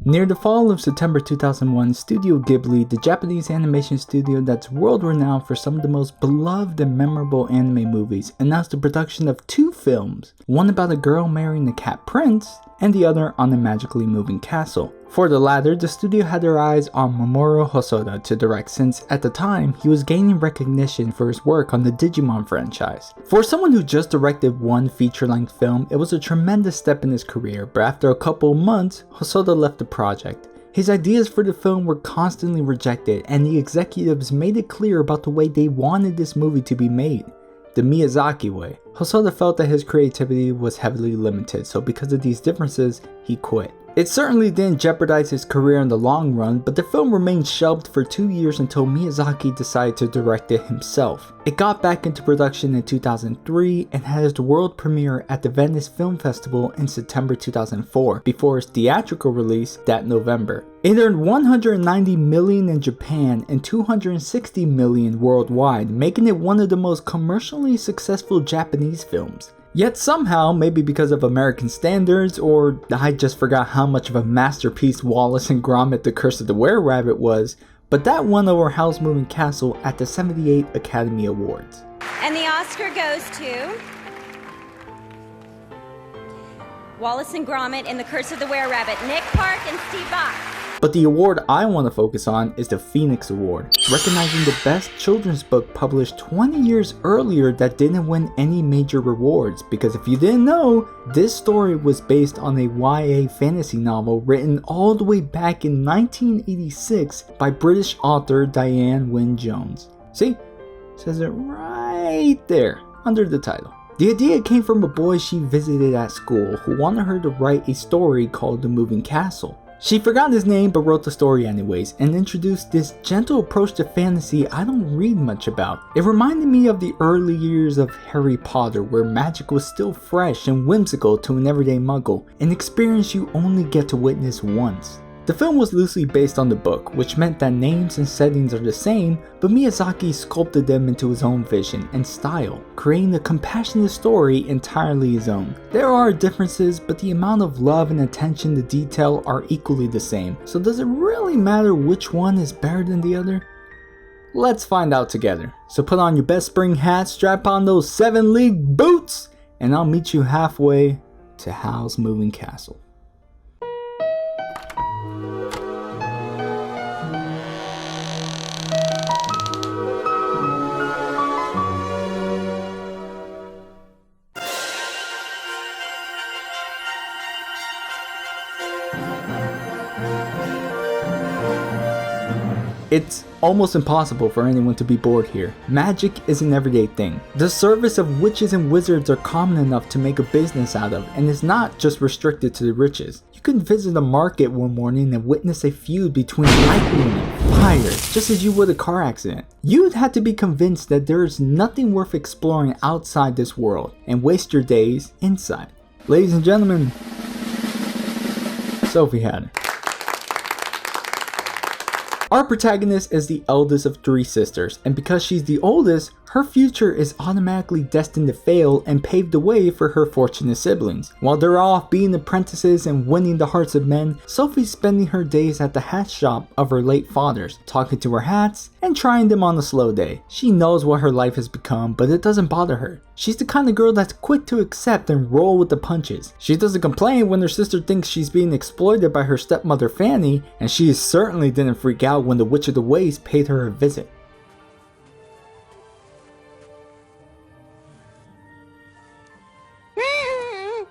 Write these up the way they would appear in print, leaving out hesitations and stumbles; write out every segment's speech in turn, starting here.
Near the fall of September 2001, Studio Ghibli, the Japanese animation studio that's world renowned for some of the most beloved and memorable anime movies, announced the production of 2 films, one about a girl marrying a cat prince, and the other on a magically moving castle. For the latter, the studio had their eyes on Mamoru Hosoda to direct, since at the time, he was gaining recognition for his work on the Digimon franchise. For someone who just directed one feature-length film, it was a tremendous step in his career, but after a couple of months, Hosoda left the project. His ideas for the film were constantly rejected, and the executives made it clear about the way they wanted this movie to be made. The Miyazaki way. Hosoda felt that his creativity was heavily limited, so because of these differences, he quit. It certainly didn't jeopardize his career in the long run, but the film remained shelved for 2 years until Miyazaki decided to direct it himself. It got back into production in 2003 and had its world premiere at the Venice Film Festival in September 2004, before its theatrical release that November. It earned $190 million in Japan and $260 million worldwide, making it one of the most commercially successful Japanese films. Yet somehow, maybe because of American standards, or I just forgot how much of a masterpiece Wallace and Gromit: The Curse of the Were-Rabbit was, but that won over Howl's Moving Castle at the 78 Academy Awards. And the Oscar goes to Wallace and Gromit and The Curse of the Were-Rabbit, Nick Park and Steve Box. But the award I want to focus on is the Phoenix Award, recognizing the best children's book published 20 years earlier that didn't win any major rewards, because if you didn't know, this story was based on a YA fantasy novel written all the way back in 1986 by British author Diane Wynne Jones. See? Says it right there, under the title. The idea came from a boy she visited at school who wanted her to write a story called The Moving Castle. She forgot his name but wrote the story anyways, and introduced this gentle approach to fantasy I don't read much about. It reminded me of the early years of Harry Potter, where magic was still fresh and whimsical to an everyday muggle, an experience you only get to witness once. The film was loosely based on the book, which meant that names and settings are the same, but Miyazaki sculpted them into his own vision and style, creating a compassionate story entirely his own. There are differences, but the amount of love and attention to detail are equally the same, so does it really matter which one is better than the other? Let's find out together. So put on your best spring hat, strap on those 7-league boots, and I'll meet you halfway to Howl's Moving Castle. It's almost impossible for anyone to be bored here. Magic is an everyday thing. The service of witches and wizards are common enough to make a business out of, and is not just restricted to the riches. You can visit a market one morning and witness a feud between lightning and fire, just as you would a car accident. You'd have to be convinced that there is nothing worth exploring outside this world, and waste your days inside. Ladies and gentlemen, Sophie Hatter. Our protagonist is the eldest of 3 sisters, and because she's the oldest, her future is automatically destined to fail and pave the way for her fortunate siblings. While they're off being apprentices and winning the hearts of men, Sophie's spending her days at the hat shop of her late father's, talking to her hats and trying them on a slow day. She knows what her life has become, but it doesn't bother her. She's the kind of girl that's quick to accept and roll with the punches. She doesn't complain when her sister thinks she's being exploited by her stepmother Fanny, and she certainly didn't freak out when the Witch of the Waste paid her a visit.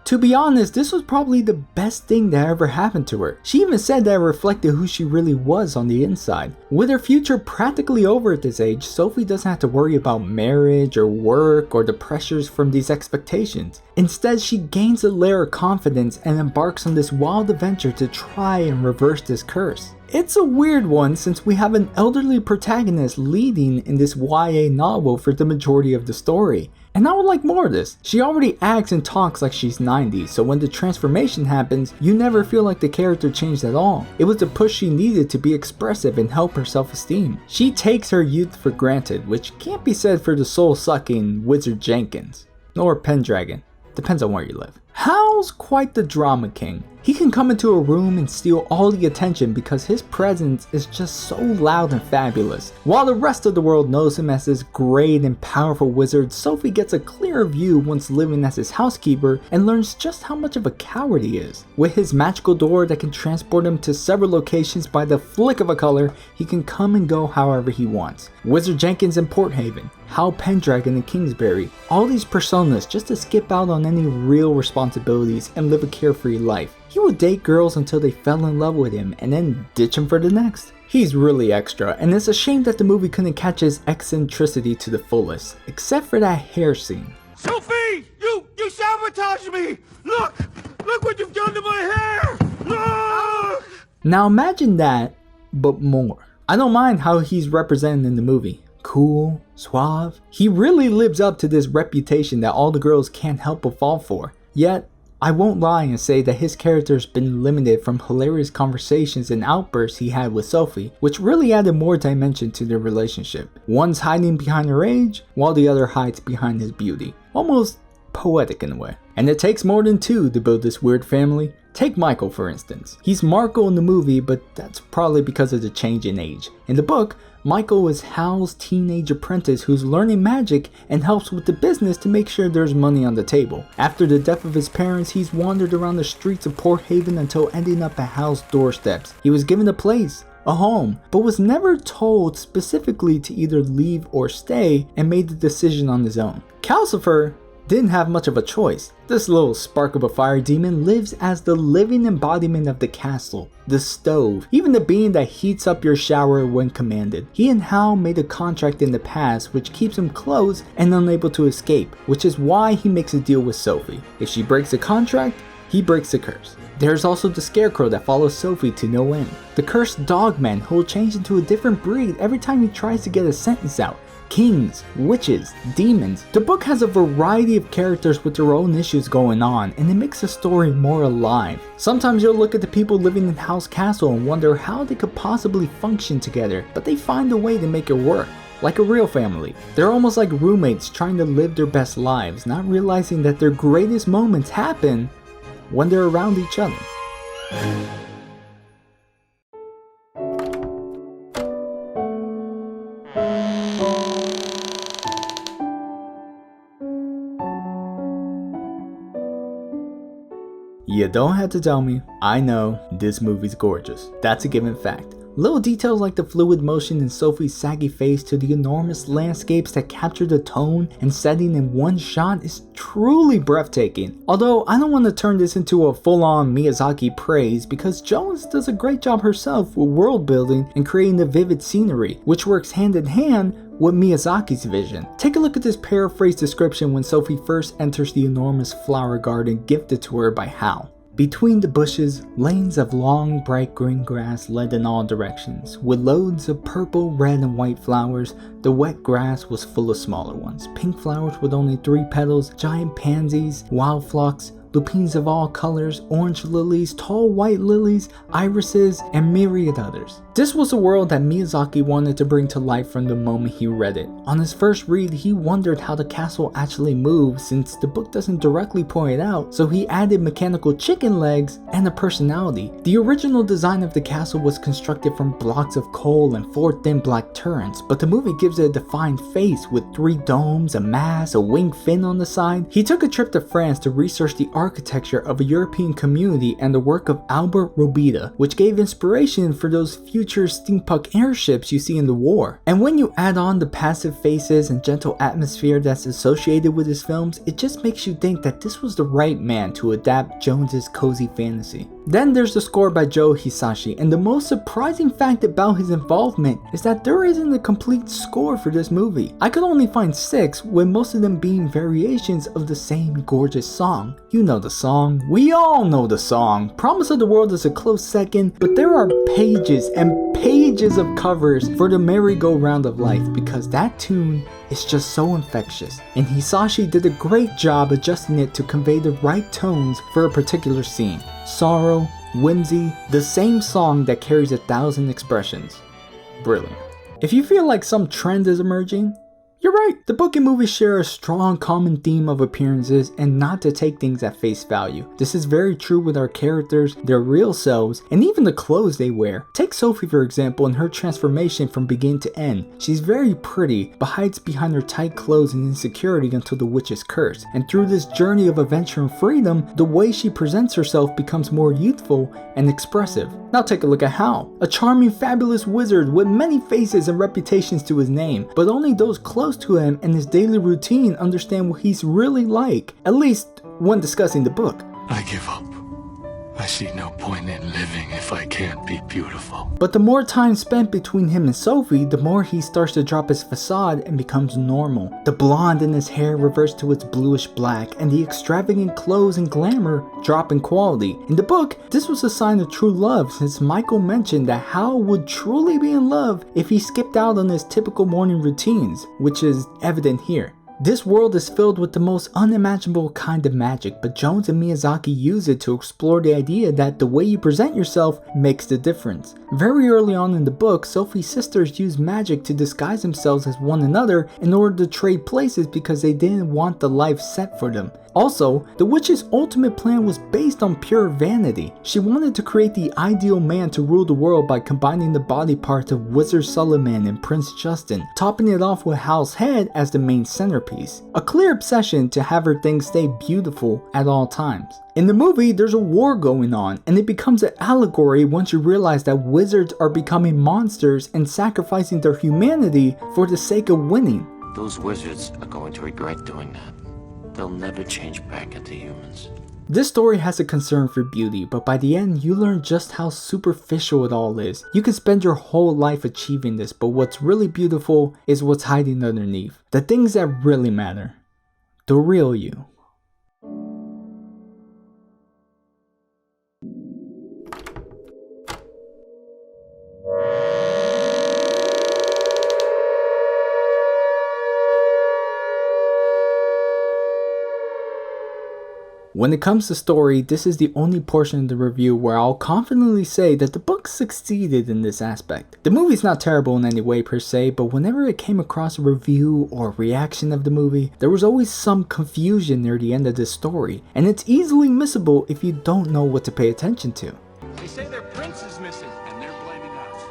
To be honest, this was probably the best thing that ever happened to her. She even said that it reflected who she really was on the inside. With her future practically over at this age, Sophie doesn't have to worry about marriage or work or the pressures from these expectations. Instead, she gains a layer of confidence and embarks on this wild adventure to try and reverse this curse. It's a weird one since we have an elderly protagonist leading in this YA novel for the majority of the story. And I would like more of this. She already acts and talks like she's 90, so when the transformation happens, you never feel like the character changed at all. It was the push she needed to be expressive and help her self-esteem. She takes her youth for granted, which can't be said for the soul-sucking Wizard Jenkins. Or Pendragon. Depends on where you live. Howl's quite the drama king. He can come into a room and steal all the attention because his presence is just so loud and fabulous. While the rest of the world knows him as this great and powerful wizard, Sophie gets a clearer view once living as his housekeeper and learns just how much of a coward he is. With his magical door that can transport him to several locations by the flick of a color, he can come and go however he wants. Wizard Jenkins in Port Haven, Howl Pendragon in Kingsbury, all these personas just to skip out on any real responsibilities and live a carefree life. He would date girls until they fell in love with him and then ditch him for the next. He's really extra, and it's a shame that the movie couldn't catch his eccentricity to the fullest, except for that hair scene. Sophie! You sabotaged me! Look what you've done to my hair! Look! Now imagine that, but more. I don't mind how he's represented in the movie. Cool, suave. He really lives up to this reputation that all the girls can't help but fall for. Yet, I won't lie and say that his character's been limited from hilarious conversations and outbursts he had with Sophie, which really added more dimension to their relationship. One's hiding behind her age, while the other hides behind his beauty. Almost poetic in a way. And it takes more than two to build this weird family. Take Michael for instance. He's Marco in the movie, but that's probably because of the change in age. In the book, Michael is Howl's teenage apprentice who's learning magic and helps with the business to make sure there's money on the table. After the death of his parents, he's wandered around the streets of Port Haven until ending up at Howl's doorsteps. He was given a place, a home, but was never told specifically to either leave or stay and made the decision on his own. Calcifer didn't have much of a choice. This little spark of a fire demon lives as the living embodiment of the castle, the stove, even the being that heats up your shower when commanded. He and Howl made a contract in the past which keeps him close and unable to escape, which is why he makes a deal with Sophie. If she breaks the contract, he breaks the curse. There's also the Scarecrow that follows Sophie to no end. The cursed Dogman who will change into a different breed every time he tries to get a sentence out. Kings, witches, demons. The book has a variety of characters with their own issues going on, and it makes the story more alive. Sometimes you'll look at the people living in Howl's castle and wonder how they could possibly function together, but they find a way to make it work. Like a real family. They're almost like roommates trying to live their best lives, not realizing that their greatest moments happen when they're around each other. You don't have to tell me, I know this movie's gorgeous. That's a given fact. Little details like the fluid motion in Sophie's saggy face to the enormous landscapes that capture the tone and setting in one shot is truly breathtaking. Although I don't want to turn this into a full-on Miyazaki praise because Jones does a great job herself with world building and creating the vivid scenery, which works hand in hand with Miyazaki's vision. Take a look at this paraphrased description when Sophie first enters the enormous flower garden gifted to her by Howl. Between the bushes, lanes of long bright green grass led in all directions. With loads of purple, red, and white flowers, the wet grass was full of smaller ones. Pink flowers with only 3 petals, giant pansies, wild phlox, lupines of all colors, orange lilies, tall white lilies, irises, and myriad others. This was a world that Miyazaki wanted to bring to life from the moment he read it. On his first read, he wondered how the castle actually moved since the book doesn't directly point it out, so he added mechanical chicken legs and a personality. The original design of the castle was constructed from blocks of coal and 4 thin black turrets, but the movie gives it a defined face with 3 domes, a mast, a winged fin on the side. He took a trip to France to research the architecture of a European community and the work of Albert Robida, which gave inspiration for those future steampunk airships you see in the war. And when you add on the passive faces and gentle atmosphere that's associated with his films, it just makes you think that this was the right man to adapt Jones's cozy fantasy. Then there's the score by Joe Hisaishi, and the most surprising fact about his involvement is that there isn't a complete score for this movie. I could only find 6, with most of them being variations of the same gorgeous song. You know the song. We all know the song. Promise of the World is a close second, but there are pages and pages of covers for the merry-go-round of life because that tune is just so infectious. And Hisaishi did a great job adjusting it to convey the right tones for a particular scene. Sorrow, whimsy, the same song that carries 1,000 expressions. Brilliant. If you feel like some trend is emerging, You're right, the book and movie share a strong common theme of appearances and not to take things at face value. This is very true with our characters, their real selves, and even the clothes they wear. Take Sophie for example and her transformation from beginning to end. She's very pretty, but hides behind her tight clothes and insecurity until the witch's curse. And through this journey of adventure and freedom, the way she presents herself becomes more youthful and expressive. Now take a look at Howl, a charming, fabulous wizard with many faces and reputations to his name, but only those close to him and his daily routine understand what he's really like, at least when discussing the book. I give up. I see no point in living if I can't be beautiful. But the more time spent between him and Sophie, the more he starts to drop his facade and becomes normal. The blonde in his hair reverts to its bluish black, and the extravagant clothes and glamour drop in quality. In the book, this was a sign of true love, since Michael mentioned that Howl would truly be in love if he skipped out on his typical morning routines, which is evident here. This world is filled with the most unimaginable kind of magic, but Jones and Miyazaki use it to explore the idea that the way you present yourself makes the difference. Very early on in the book, Sophie's sisters use magic to disguise themselves as one another in order to trade places because they didn't want the life set for them. Also, the witch's ultimate plan was based on pure vanity. She wanted to create the ideal man to rule the world by combining the body parts of Wizard Suleiman and Prince Justin, topping it off with Howl's head as the main centerpiece. A clear obsession to have her things stay beautiful at all times. In the movie, there's a war going on, and it becomes an allegory once you realize that wizards are becoming monsters and sacrificing their humanity for the sake of winning. Those wizards are going to regret doing that. They'll never change back into humans. This story has a concern for beauty, but by the end you learn just how superficial it all is. You can spend your whole life achieving this, but what's really beautiful is what's hiding underneath. The things that really matter. The real you. When it comes to story, this is the only portion of the review where I'll confidently say that the book succeeded in this aspect. The movie's not terrible in any way per se, but whenever I came across a review or reaction of the movie, there was always some confusion near the end of the story, and it's easily missable if you don't know what to pay attention to. They say their prince is missing, and they're blaming us.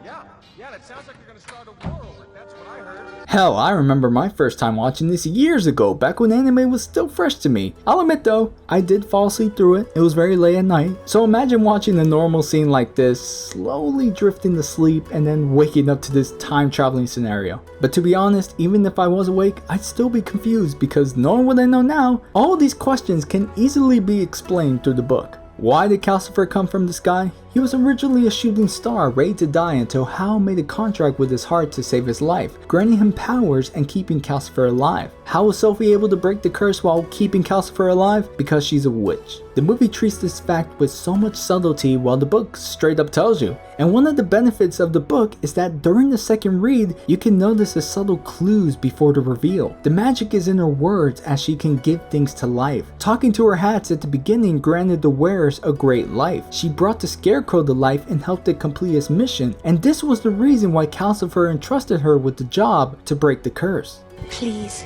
Yeah, that sounds like you're gonna start a war over it. That's what I heard. Hell, I remember my first time watching this years ago, back when anime was still fresh to me. I'll admit though, I did fall asleep through it. It was very late at night. So imagine watching a normal scene like this, slowly drifting to sleep and then waking up to this time traveling scenario. But to be honest, even if I was awake, I'd still be confused because knowing what I know now, all of these questions can easily be explained through the book. Why did Calcifer come from the sky? He was originally a shooting star ready to die until Howl made a contract with his heart to save his life, granting him powers and keeping Calcifer alive. How was Sophie able to break the curse while keeping Calcifer alive? Because she's a witch. The movie treats this fact with so much subtlety while the book straight up tells you. And one of the benefits of the book is that during the second read, you can notice the subtle clues before the reveal. The magic is in her words as she can give things to life. Talking to her hats at the beginning granted the wearers a great life. She brought the Scarecrow to life and helped it complete its mission, and this was the reason why Calcifer entrusted her with the job to break the curse. Please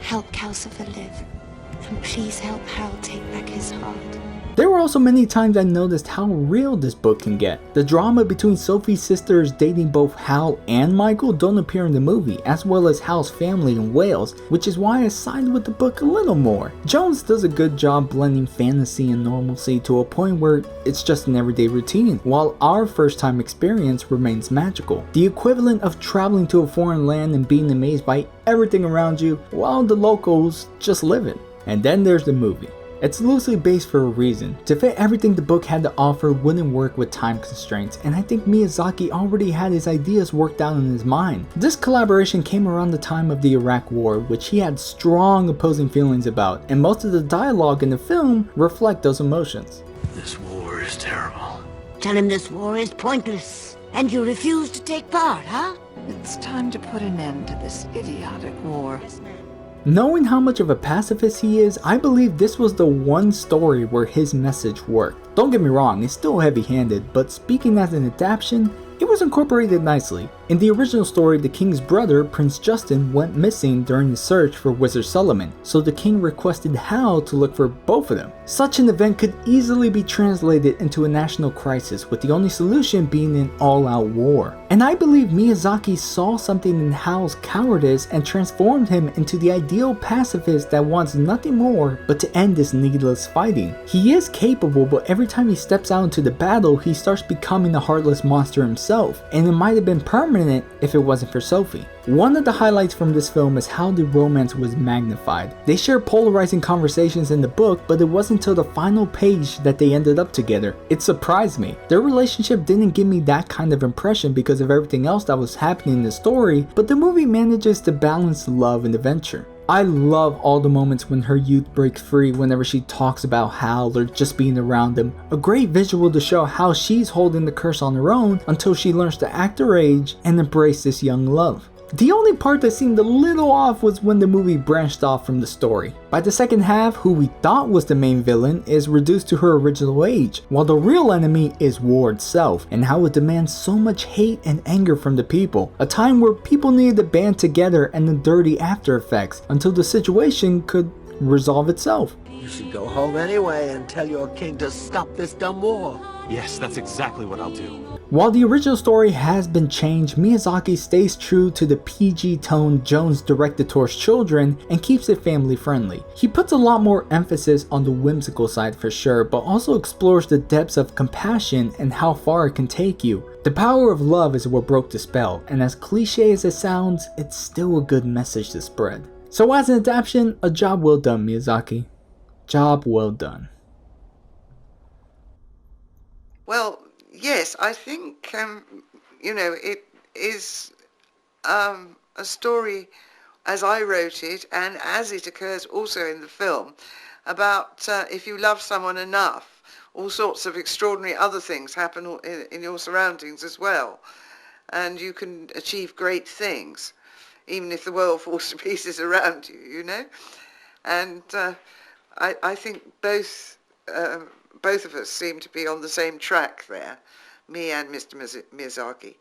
help Calcifer live, and please help Howl take back his heart. There were also many times I noticed how real this book can get. The drama between Sophie's sisters dating both Howl and Michael don't appear in the movie, as well as Howl's family in Wales, which is why I sided with the book a little more. Jones does a good job blending fantasy and normalcy to a point where it's just an everyday routine, while our first time experience remains magical. The equivalent of traveling to a foreign land and being amazed by everything around you, while the locals just live it. And then there's the movie. It's loosely based for a reason. To fit everything the book had to offer wouldn't work with time constraints, and I think Miyazaki already had his ideas worked out in his mind. This collaboration came around the time of the Iraq War, which he had strong opposing feelings about, and most of the dialogue in the film reflect those emotions. This war is terrible. Tell him this war is pointless, and you refuse to take part, huh? It's time to put an end to this idiotic war. Knowing how much of a pacifist he is, I believe this was the one story where his message worked. Don't get me wrong, it's still heavy-handed, but speaking as an adaptation, it was incorporated nicely. In the original story, the king's brother, Prince Justin, went missing during the search for Wizard Solomon, so the king requested Howl to look for both of them. Such an event could easily be translated into a national crisis, with the only solution being an all-out war. And I believe Miyazaki saw something in Howl's cowardice and transformed him into the ideal pacifist that wants nothing more but to end this needless fighting. He is capable, but every time he steps out into the battle, he starts becoming a heartless monster himself, and it might have been permanent if it wasn't for Sophie. One of the highlights from this film is how the romance was magnified. They share polarizing conversations in the book, but it wasn't until the final page that they ended up together. It surprised me. Their relationship didn't give me that kind of impression because of everything else that was happening in the story, but the movie manages to balance love and adventure. I love all the moments when her youth breaks free whenever she talks about Howl or just being around him. A great visual to show how she's holding the curse on her own until she learns to act her age and embrace this young love. The only part that seemed a little off was when the movie branched off from the story. By the second half, who we thought was the main villain is reduced to her original age, while the real enemy is war itself, and how it demands so much hate and anger from the people. A time where people needed to band together and the dirty after effects until the situation could resolve itself. You should go home anyway and tell your king to stop this dumb war. Yes, that's exactly what I'll do. While the original story has been changed, Miyazaki stays true to the PG tone Jones directed towards children and keeps it family friendly. He puts a lot more emphasis on the whimsical side for sure, but also explores the depths of compassion and how far it can take you. The power of love is what broke the spell, and as cliche as it sounds, it's still a good message to spread. So as an adaptation, a job well done, Miyazaki. Job well done. Well, yes, I think, it is a story as I wrote it and as it occurs also in the film about if you love someone enough, all sorts of extraordinary other things happen in your surroundings as well. And you can achieve great things, even if the world falls to pieces around you, you know. And I think both of us seem to be on the same track there, me and Mr. Miyazaki.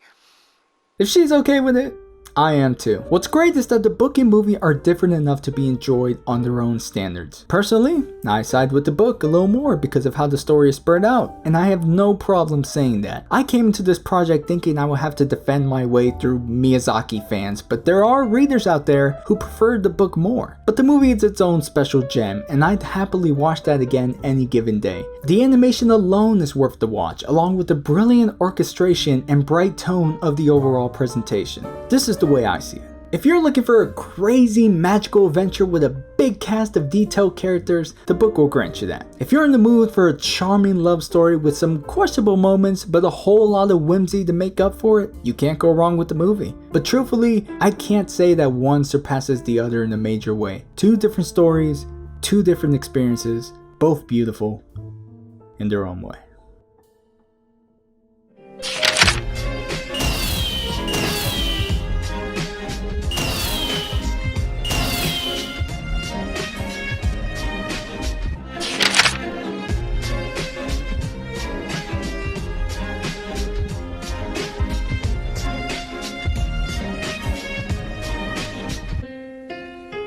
If she's okay with it, I am too. What's great is that the book and movie are different enough to be enjoyed on their own standards. Personally, I side with the book a little more because of how the story is spread out, and I have no problem saying that. I came into this project thinking I would have to defend my way through Miyazaki fans, but there are readers out there who prefer the book more. But the movie is its own special gem, and I'd happily watch that again any given day. The animation alone is worth the watch, along with the brilliant orchestration and bright tone of the overall presentation. This is the way I see it. If you're looking for a crazy magical adventure with a big cast of detailed characters, the book will grant you that. If you're in the mood for a charming love story with some questionable moments but a whole lot of whimsy to make up for it, you can't go wrong with the movie. But truthfully, I can't say that one surpasses the other in a major way. Two different stories, two different experiences, both beautiful in their own way.